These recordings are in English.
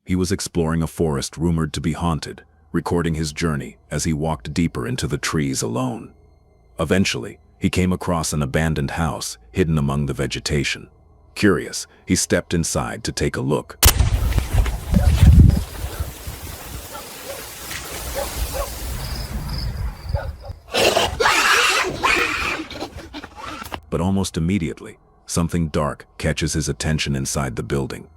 He was exploring a forest rumored to be haunted, recording his journey as he walked deeper into the trees alone. Eventually, he came across an abandoned house hidden among the vegetation. Curious, he stepped inside to take a look. But almost immediately, something dark catches his attention inside the building.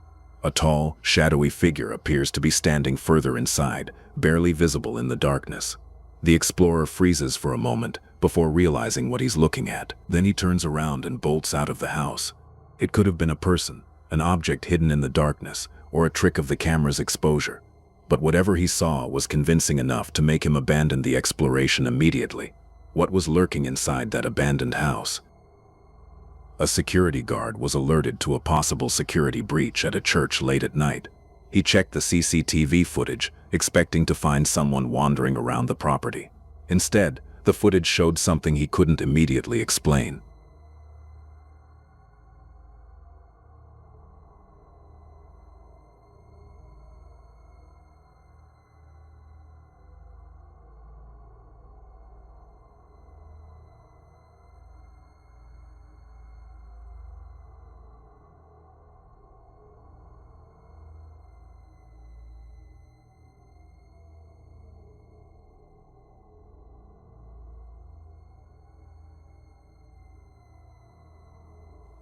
A tall, shadowy figure appears to be standing further inside, barely visible in the darkness. The explorer freezes for a moment before realizing what he's looking at. Then he turns around and bolts out of the house. It could have been a person, an object hidden in the darkness, or a trick of the camera's exposure. But whatever he saw was convincing enough to make him abandon the exploration immediately. What was lurking inside that abandoned house? A security guard was alerted to a possible security breach at a church late at night. He checked the CCTV footage, expecting to find someone wandering around the property. Instead, the footage showed something he couldn't immediately explain.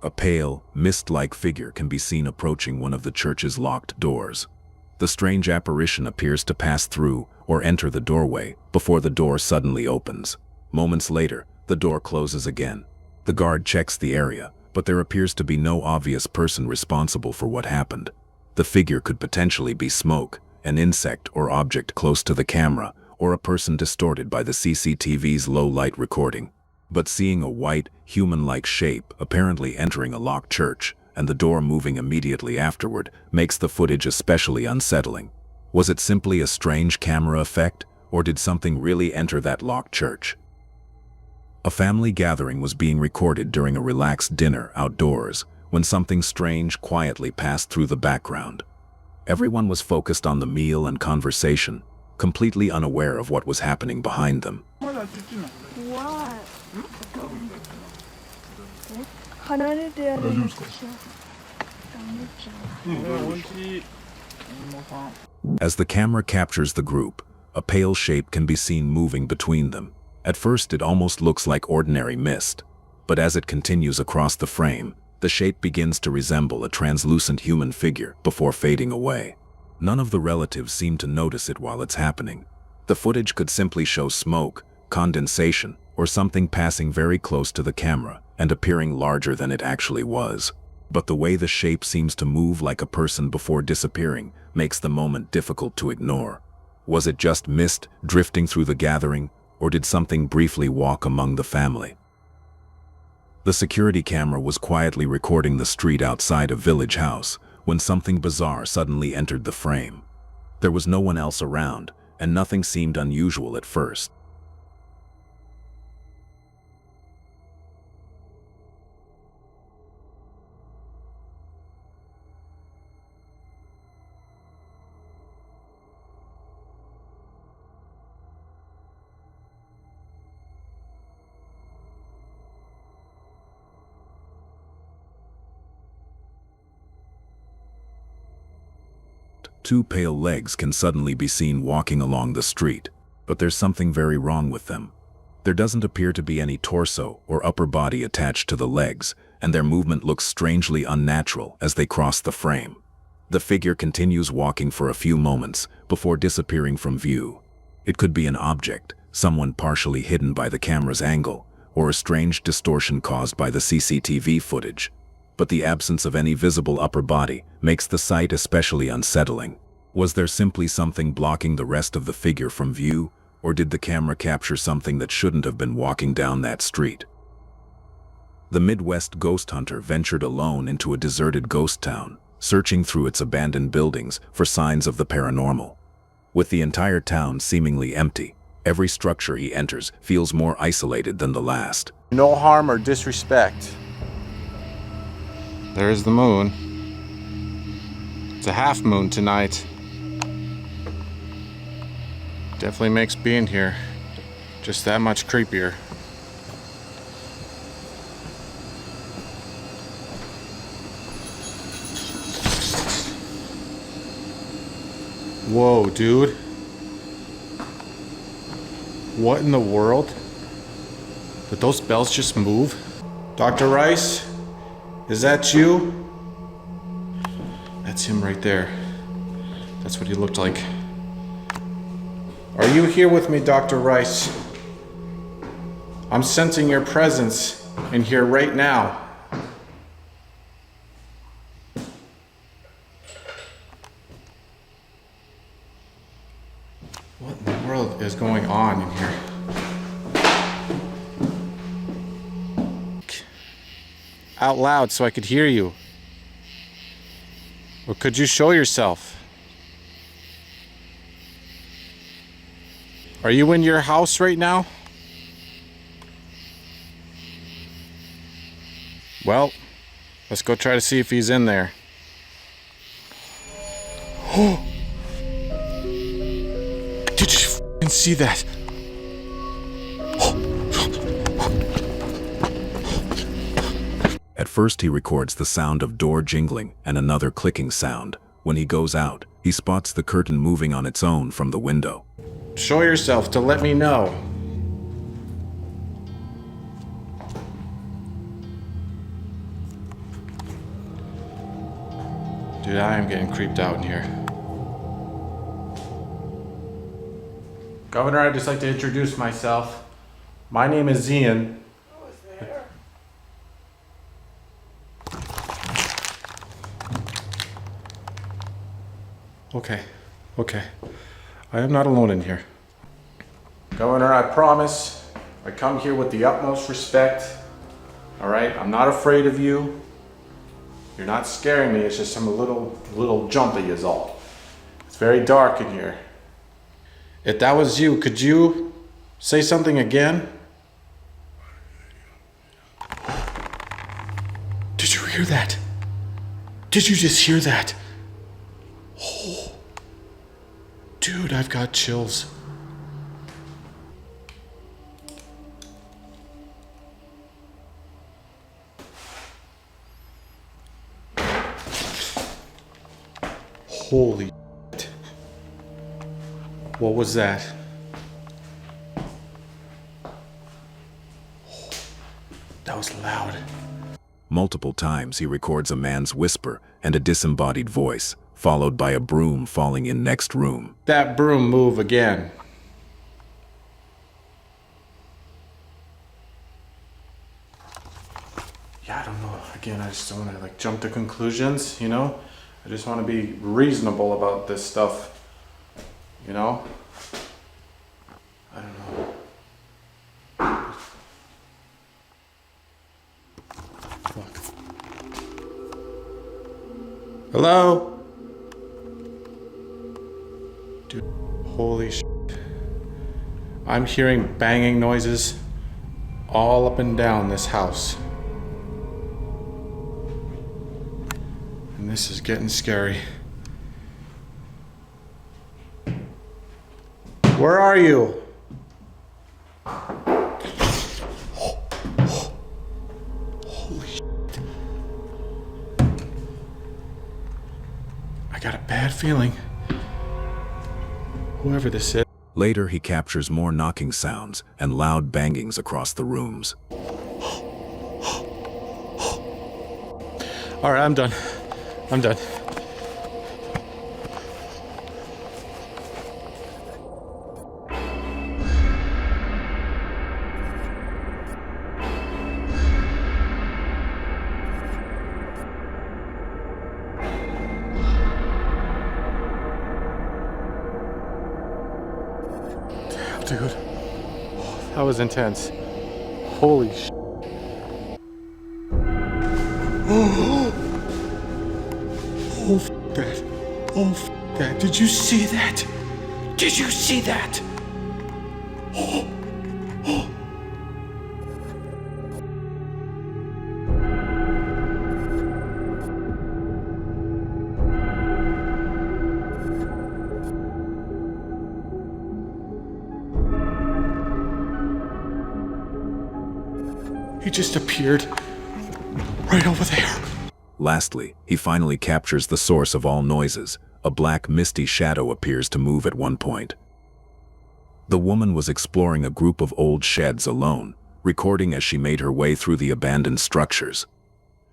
A pale, mist-like figure can be seen approaching one of the church's locked doors. The strange apparition appears to pass through or enter the doorway before the door suddenly opens. Moments later, the door closes again. The guard checks the area, but there appears to be no obvious person responsible for what happened. The figure could potentially be smoke, an insect or object close to the camera, or a person distorted by the CCTV's low-light recording. But seeing a white, human-like shape apparently entering a locked church and the door moving immediately afterward makes the footage especially unsettling. Was it simply a strange camera effect, or did something really enter that locked church? A family gathering was being recorded during a relaxed dinner outdoors when something strange quietly passed through the background. Everyone was focused on the meal and conversation, completely unaware of what was happening behind them. What? As the camera captures the group, a pale shape can be seen moving between them. At first it almost looks like ordinary mist, but as it continues across the frame, the shape begins to resemble a translucent human figure before fading away. None of the relatives seem to notice it while it's happening. The footage could simply show smoke, condensation, or something passing very close to the camera and appearing larger than it actually was. But the way the shape seems to move like a person before disappearing makes the moment difficult to ignore. Was it just mist drifting through the gathering, or did something briefly walk among the family? The security camera was quietly recording the street outside a village house when something bizarre suddenly entered the frame. There was no one else around, and nothing seemed unusual at first. Two pale legs can suddenly be seen walking along the street, but there's something very wrong with them. There doesn't appear to be any torso or upper body attached to the legs, and their movement looks strangely unnatural as they cross the frame. The figure continues walking for a few moments before disappearing from view. It could be an object, someone partially hidden by the camera's angle, or a strange distortion caused by the CCTV footage. But the absence of any visible upper body makes the sight especially unsettling. Was there simply something blocking the rest of the figure from view, or did the camera capture something that shouldn't have been walking down that street? The Midwest ghost hunter ventured alone into a deserted ghost town, searching through its abandoned buildings for signs of the paranormal. With the entire town seemingly empty, every structure he enters feels more isolated than the last. No harm or disrespect. There's the moon. It's a half moon tonight. Definitely makes being here just that much creepier. Whoa, dude. What in the world? Did those bells just move? Dr. Rice? Is that you? That's him right there. That's what he looked like. Are you here with me, Dr. Rice? I'm sensing your presence in here right now. What in the world is going on in here? Out loud so I could hear you. Or could you show yourself? Are you in your house right now? Well, let's go try to see if he's in there. Oh! Did you f***ing see that? At first he records the sound of door jingling and another clicking sound. When he goes out, he spots the curtain moving on its own from the window. Show yourself to let me know. Dude, I am getting creeped out in here. Governor, I'd just like to introduce myself. My name is Ian. Who was there? Okay. I am not alone in here. Governor, I promise I come here with the utmost respect. All right, I'm not afraid of you. You're not scaring me. It's just I'm a little jumpy is all. It's very dark in here. If that was you, could you say something again? Did you hear that? Did you just hear that? Oh, dude, I've got chills. Holy shit. What was that? That was loud. Multiple times he records a man's whisper and a disembodied voice, followed by a broom falling in next room. That broom move again. Yeah, I don't know. Again, I just don't want to jump to conclusions, you know? I just want to be reasonable about this stuff, you know? I don't know. Fuck. Hello? Dude, holy shit. I'm hearing banging noises all up and down this house. And this is getting scary. Where are you? Holy shit. I got a bad feeling. Whoever this is. Later he captures more knocking sounds and loud bangings across the rooms. All right, I'm done. I'm done. Damn, dude. That was intense. Holy shit. Oh, f that. Oh, f that. Did you see that? Did you see that? Oh, oh. He just appeared right over there. Lastly, he finally captures the source of all noises. A black, misty shadow appears to move at one point. The woman was exploring a group of old sheds alone, recording as she made her way through the abandoned structures.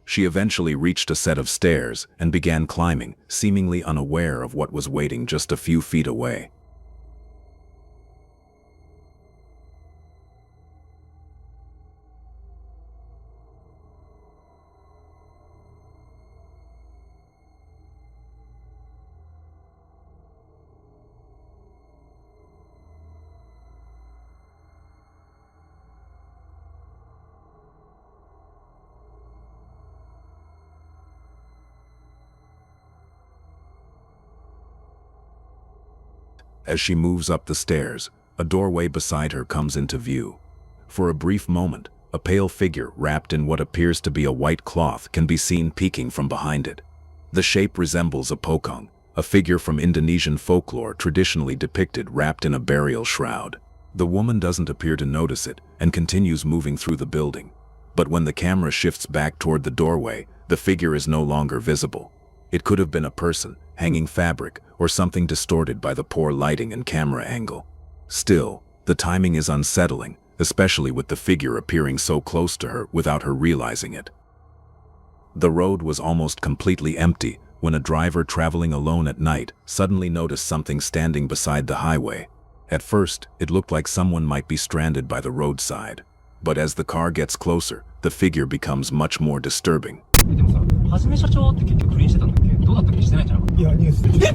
She eventually reached a set of stairs and began climbing, seemingly unaware of what was waiting just a few feet away. As she moves up the stairs, a doorway beside her comes into view. For a brief moment, a pale figure wrapped in what appears to be a white cloth can be seen peeking from behind it. The shape resembles a pocong, a figure from Indonesian folklore traditionally depicted wrapped in a burial shroud. The woman doesn't appear to notice it and continues moving through the building. But when the camera shifts back toward the doorway, the figure is no longer visible. It could have been a person, hanging fabric, or something distorted by the poor lighting and camera angle. Still, the timing is unsettling, especially with the figure appearing so close to her without her realizing it. The road was almost completely empty when a driver traveling alone at night suddenly noticed something standing beside the highway. At first, it looked like someone might be stranded by the roadside. But as the car gets closer, the figure becomes much more disturbing. でもさ、はじめ社長って結局不倫してたんだっけ？どうだったっけ？してないんじゃなかった？いや、ニュースで。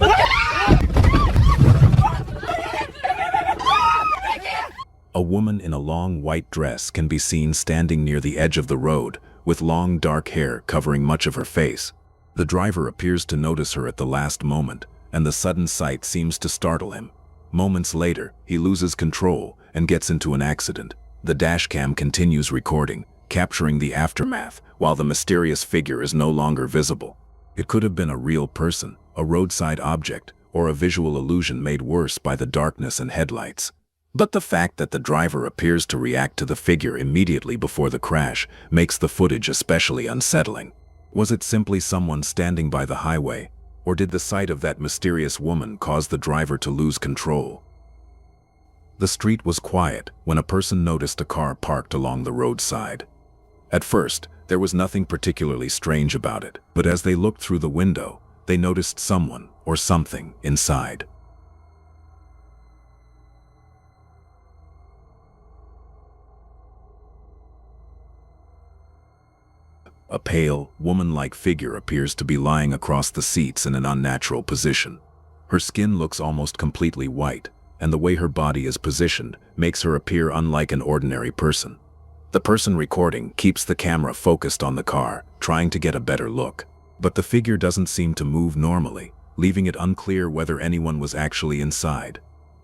A woman in a long white dress can be seen standing near the edge of the road, with long dark hair covering much of her face. The driver appears to notice her at the last moment, and the sudden sight seems to startle him. Moments later, he loses control and gets into an accident. The dashcam continues recording, capturing the aftermath, while the mysterious figure is no longer visible. It could have been a real person, a roadside object, or a visual illusion made worse by the darkness and headlights. But the fact that the driver appears to react to the figure immediately before the crash makes the footage especially unsettling. Was it simply someone standing by the highway, or did the sight of that mysterious woman cause the driver to lose control? The street was quiet when a person noticed a car parked along the roadside. At first, there was nothing particularly strange about it, but as they looked through the window, they noticed someone or something inside. A pale, woman-like figure appears to be lying across the seats in an unnatural position. Her skin looks almost completely white, and the way her body is positioned makes her appear unlike an ordinary person. The person recording keeps the camera focused on the car, trying to get a better look. But the figure doesn't seem to move normally, leaving it unclear whether anyone was actually inside.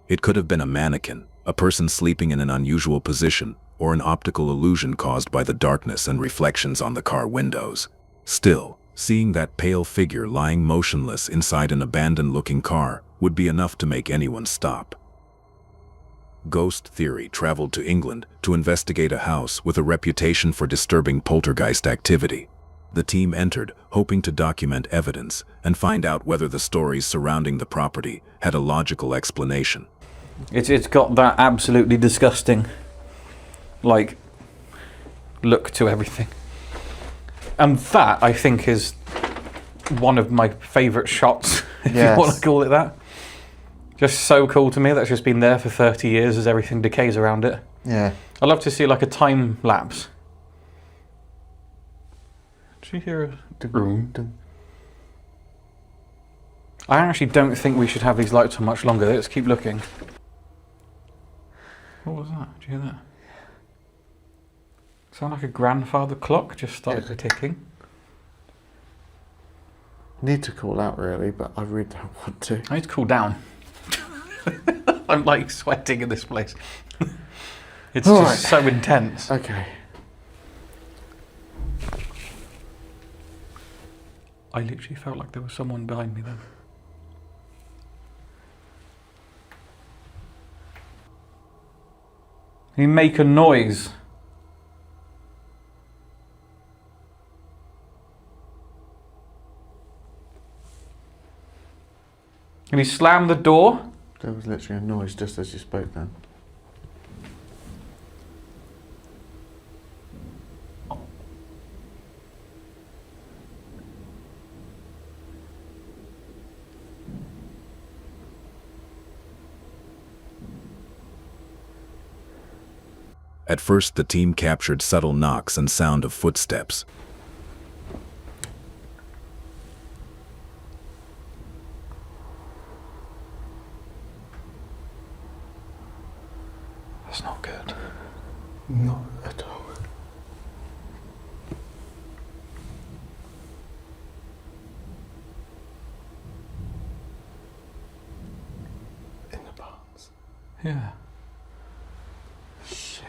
It could have been a mannequin, a person sleeping in an unusual position, or an optical illusion caused by the darkness and reflections on the car windows. Still, seeing that pale figure lying motionless inside an abandoned-looking car would be enough to make anyone stop. Ghost Theory traveled to England to investigate a house with a reputation for disturbing poltergeist activity. The team entered, hoping to document evidence and find out whether the stories surrounding the property had a logical explanation. It's got that absolutely disgusting, like, look to everything. And that, I think, is one of my favourite shots, if you want to call it that. Just so cool to me. That's just been there for 30 years as everything decays around it. Yeah. I'd love to see like a time lapse. Did you hear a... I actually don't think we should have these lights on much longer. Let's keep looking. What was that? Did you hear that? Sound like a grandfather clock just started ticking. Need to call out really, but I really don't want to. I need to cool down. I'm like sweating in this place. It's All just so intense. Okay. I literally felt like there was someone behind me then. You make a noise. Can you slam the door? There was literally a noise just as you spoke then. At first, the team captured subtle knocks and sound of footsteps. That's not good. Not at all. In the barns. Yeah. Shit.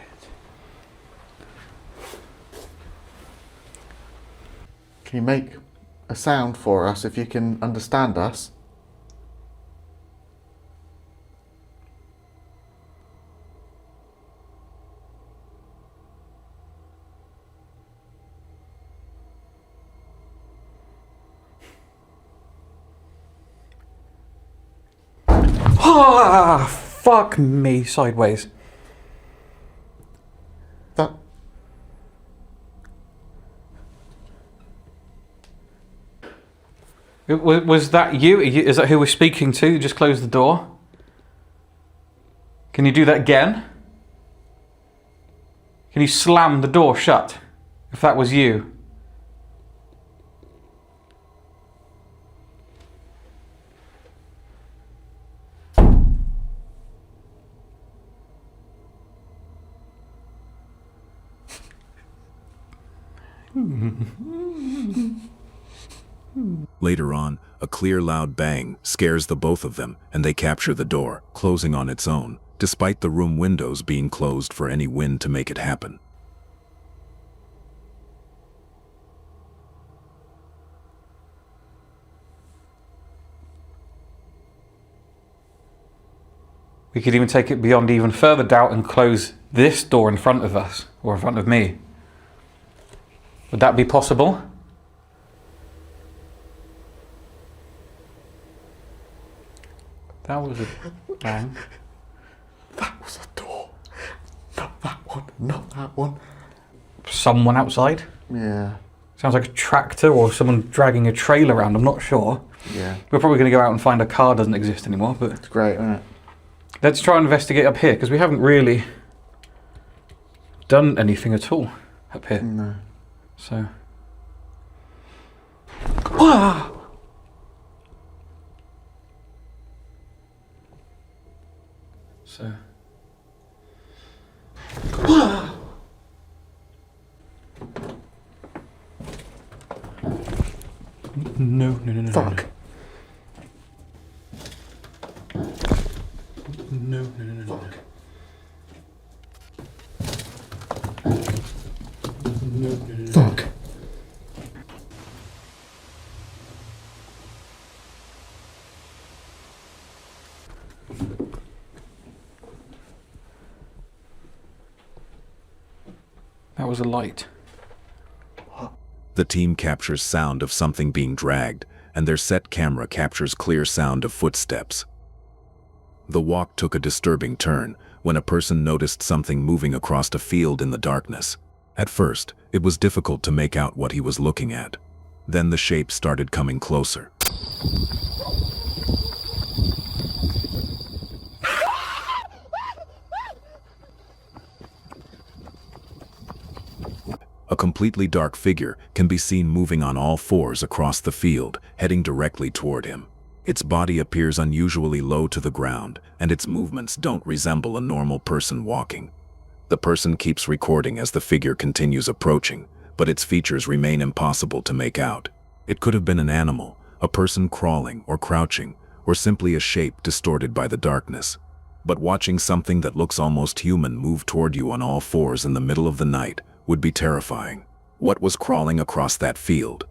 Can you make a sound for us if you can understand us? Ah, fuck me sideways. That... Was that you? Is that who we're speaking to? You just closed the door. Can you do that again? Can you slam the door shut? If that was you. Later on, a clear, loud bang scares the both of them, and they capture the door, closing on its own, despite the room windows being closed for any wind to make it happen. We could even take it beyond even further doubt and close this door in front of us, or in front of me. Would that be possible? That was a bang. That was a door. Not that one. Not that one. Someone outside? Yeah. Sounds like a tractor or someone dragging a trailer around, I'm not sure. Yeah. We're probably going to go out and find a car doesn't exist anymore, but... It's great, isn't it? Let's try and investigate up here, because we haven't really done anything at all up here. No. So... Wow! So... Wow! No. Fuck. No. Fuck. Fuck. That was a light. The team captures sound of something being dragged, and their set camera captures clear sound of footsteps. The walk took a disturbing turn when a person noticed something moving across a field in the darkness. At first, it was difficult to make out what he was looking at. Then the shape started coming closer. A completely dark figure can be seen moving on all fours across the field, heading directly toward him. Its body appears unusually low to the ground, and its movements don't resemble a normal person walking. The person keeps recording as the figure continues approaching, but its features remain impossible to make out. It could have been an animal, a person crawling or crouching, or simply a shape distorted by the darkness. But watching something that looks almost human move toward you on all fours in the middle of the night would be terrifying. What was crawling across that field?